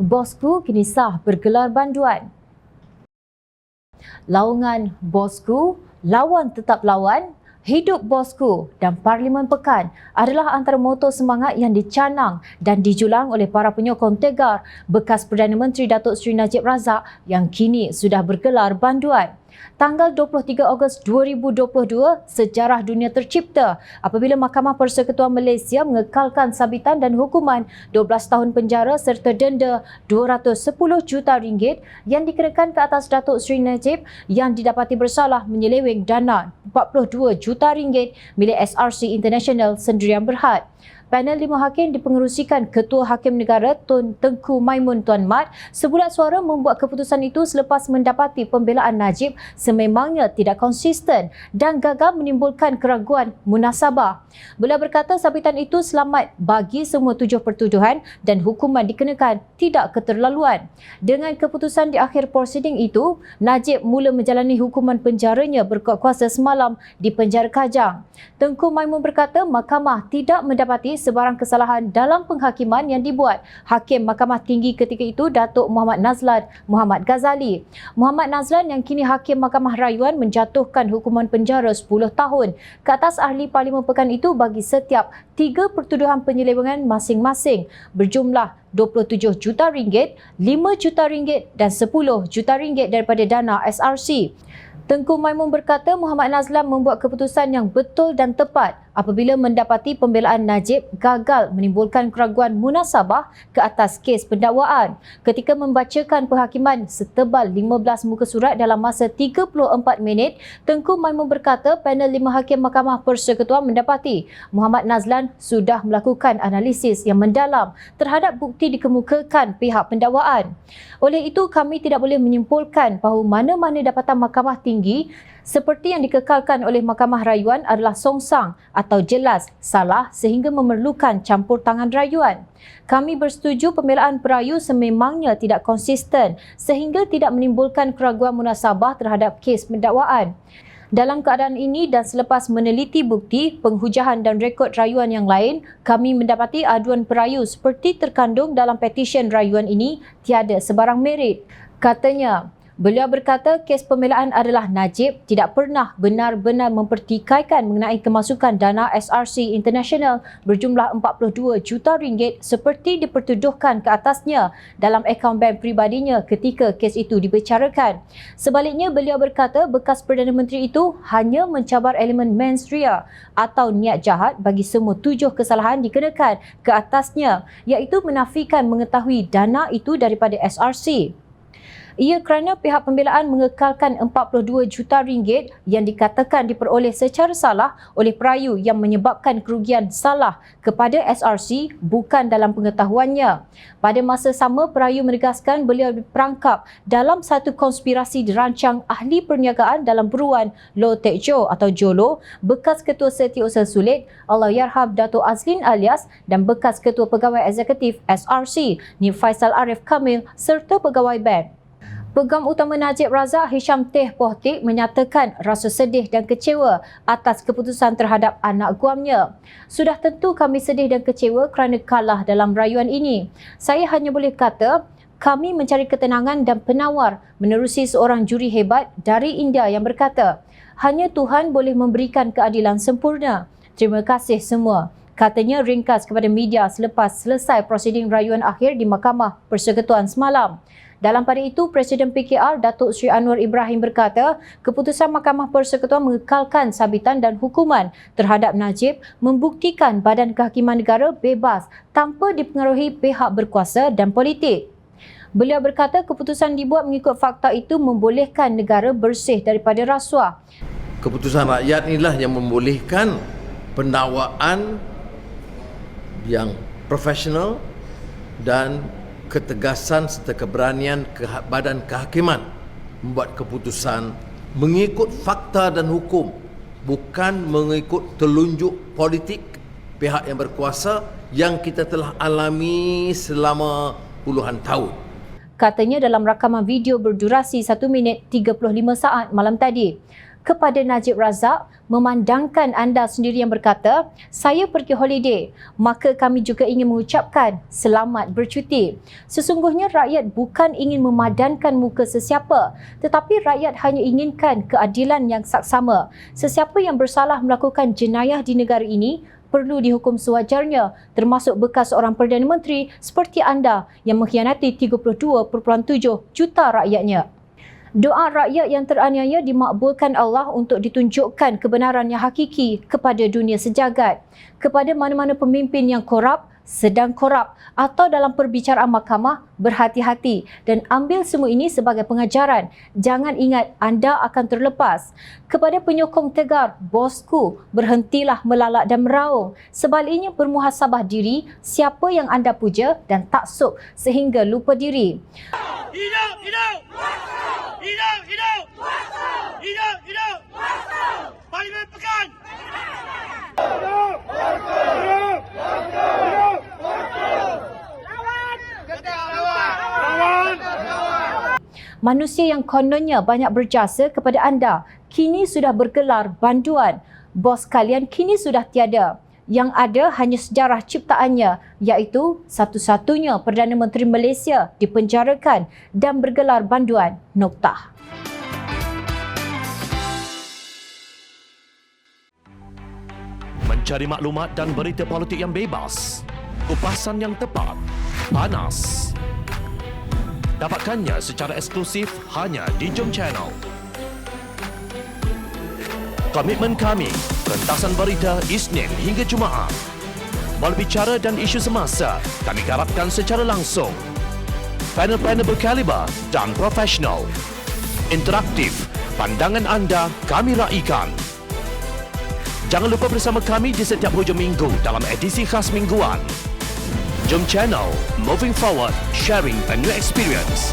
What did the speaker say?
Bosku kini sah bergelar banduan. Laungan Bosku, lawan tetap lawan, hidup Bosku dan Parlimen Pekan adalah antara moto semangat yang dicanang dan dijulang oleh para penyokong tegar bekas Perdana Menteri Datuk Seri Najib Razak yang kini sudah bergelar banduan. Tanggal 23 Ogos 2022, sejarah dunia tercipta apabila Mahkamah Persekutuan Malaysia mengekalkan sabitan dan hukuman 12 tahun penjara serta denda 210 juta ringgit yang dikenakan ke atas Datuk Seri Najib yang didapati bersalah menyeleweng dana 42 juta ringgit milik SRC International Sendirian Berhad. Panel 5 hakim dipengerusikan Ketua Hakim Negara Tun Tengku Maimun Tuan Mat sebulat suara membuat keputusan itu selepas mendapati pembelaan Najib sememangnya tidak konsisten dan gagal menimbulkan keraguan munasabah. Beliau berkata sabitan itu selamat bagi semua 7 pertuduhan dan hukuman dikenakan tidak keterlaluan. Dengan keputusan di akhir prosiding itu, Najib mula menjalani hukuman penjaranya berkuat kuasa semalam di penjara Kajang. Tengku Maimun berkata mahkamah tidak mendapati sebarang kesalahan dalam penghakiman yang dibuat Hakim Mahkamah Tinggi ketika itu Datuk Muhammad Nazlan Muhammad Ghazali. Muhammad Nazlan yang kini Hakim Mahkamah Rayuan menjatuhkan hukuman penjara 10 tahun ke atas ahli Parlimen Pekan itu bagi setiap 3 pertuduhan penyelewengan masing-masing berjumlah 27 juta ringgit, 5 juta ringgit dan 10 juta ringgit daripada dana SRC. Tengku Maimun berkata Muhammad Nazlan membuat keputusan yang betul dan tepat apabila mendapati pembelaan Najib gagal menimbulkan keraguan munasabah ke atas kes pendakwaan. Ketika membacakan penghakiman setebal 15 muka surat dalam masa 34 minit, Tengku Maimun berkata panel 5 hakim Mahkamah Persekutuan mendapati Muhammad Nazlan sudah melakukan analisis yang mendalam terhadap bukti dikemukakan pihak pendakwaan. Oleh itu, kami tidak boleh menyimpulkan bahawa mana-mana dapatan Mahkamah Tinggi seperti yang dikekalkan oleh Mahkamah Rayuan adalah songsang atau jelas salah sehingga memerlukan campur tangan rayuan. Kami bersetuju pembelaan perayu sememangnya tidak konsisten sehingga tidak menimbulkan keraguan munasabah terhadap kes pendakwaan. Dalam keadaan ini dan selepas meneliti bukti, penghujahan dan rekod rayuan yang lain, kami mendapati aduan perayu seperti terkandung dalam petisyen rayuan ini tiada sebarang merit. Katanya, beliau berkata kes pembelaan adalah Najib tidak pernah benar-benar mempertikaikan mengenai kemasukan dana SRC International berjumlah 42 juta ringgit seperti dipertuduhkan ke atasnya dalam akaun bank pribadinya ketika kes itu dibicarakan. Sebaliknya, beliau berkata bekas Perdana Menteri itu hanya mencabar elemen mens rea atau niat jahat bagi semua 7 kesalahan dikenakan ke atasnya, iaitu menafikan mengetahui dana itu daripada SRC. Ia kerana pihak pembelaan mengekalkan 42 juta ringgit yang dikatakan diperoleh secara salah oleh perayu yang menyebabkan kerugian salah kepada SRC bukan dalam pengetahuannya. Pada masa sama, perayu menegaskan beliau diperangkap dalam satu konspirasi dirancang ahli perniagaan dalam buruan Low Tech Joe atau Jolo, bekas Ketua Setiausaha Sulit Allahyarham Dato' Azlin Alias dan bekas Ketua Pegawai Eksekutif SRC Nir Faisal Arif Kamil serta pegawai bank. Peguam utama Najib Razak Hisham Teh Pohtik menyatakan rasa sedih dan kecewa atas keputusan terhadap anak guamnya. Sudah tentu kami sedih dan kecewa kerana kalah dalam rayuan ini. Saya hanya boleh kata kami mencari ketenangan dan penawar menerusi seorang juri hebat dari India yang berkata, hanya Tuhan boleh memberikan keadilan sempurna. Terima kasih semua. Katanya ringkas kepada media selepas selesai prosiding rayuan akhir di Mahkamah Persekutuan semalam. Dalam pada itu, Presiden PKR Datuk Seri Anwar Ibrahim berkata, keputusan Mahkamah Persekutuan mengekalkan sabitan dan hukuman terhadap Najib membuktikan Badan Kehakiman Negara bebas tanpa dipengaruhi pihak berkuasa dan politik. Beliau berkata keputusan dibuat mengikut fakta itu membolehkan negara bersih daripada rasuah. Keputusan rakyat inilah yang membolehkan pendakwaan yang profesional dan ketegasan serta keberanian Badan Kehakiman membuat keputusan mengikut fakta dan hukum, bukan mengikut telunjuk politik pihak yang berkuasa yang kita telah alami selama puluhan tahun. Katanya dalam rakaman video berdurasi 1 minit 35 saat malam tadi. kepada Najib Razak memandangkan anda sendiri yang berkata, saya pergi holiday, maka kami juga ingin mengucapkan selamat bercuti. Sesungguhnya rakyat bukan ingin memadankan muka sesiapa, tetapi rakyat hanya inginkan keadilan yang saksama. Sesiapa yang bersalah melakukan jenayah di negara ini perlu dihukum sewajarnya, termasuk bekas seorang Perdana Menteri seperti anda yang mengkhianati 32.7 juta rakyatnya. Doa rakyat yang teraniaya dimakbulkan Allah untuk ditunjukkan kebenaran yang hakiki kepada dunia sejagat. Kepada mana-mana pemimpin yang korup, sedang korup atau dalam perbicaraan mahkamah, berhati-hati dan ambil semua ini sebagai pengajaran. Jangan ingat anda akan terlepas. Kepada penyokong tegar, bosku, berhentilah melalak dan meraung. Sebaliknya bermuhasabah diri siapa yang anda puja dan taksub sehingga lupa diri. Hidup, hidup! Hidup, hidup! Hidup, hidup! Parlimen Pekan! Hidup! Hidup! Hidup! Lawan! Lawan! Manusia yang kononnya banyak berjasa kepada anda kini sudah bergelar banduan. Bos kalian kini sudah tiada. Yang ada hanya sejarah ciptaannya, iaitu satu-satunya Perdana Menteri Malaysia dipenjarakan dan bergelar banduan. Noktah. Mencari maklumat dan berita politik yang bebas, kupasan yang tepat, panas. Dapatkannya secara eksklusif hanya di Jom Channel. Komitmen kami, rentasan berita Isnin hingga Jumaat. Berbicara dan isu semasa, kami garapkan secara langsung. Panel-panel berkaliber dan profesional. Interaktif, pandangan anda kami raikan. Jangan lupa bersama kami di setiap hujung minggu dalam edisi khas mingguan. Jom Channel, moving forward, sharing a new experience.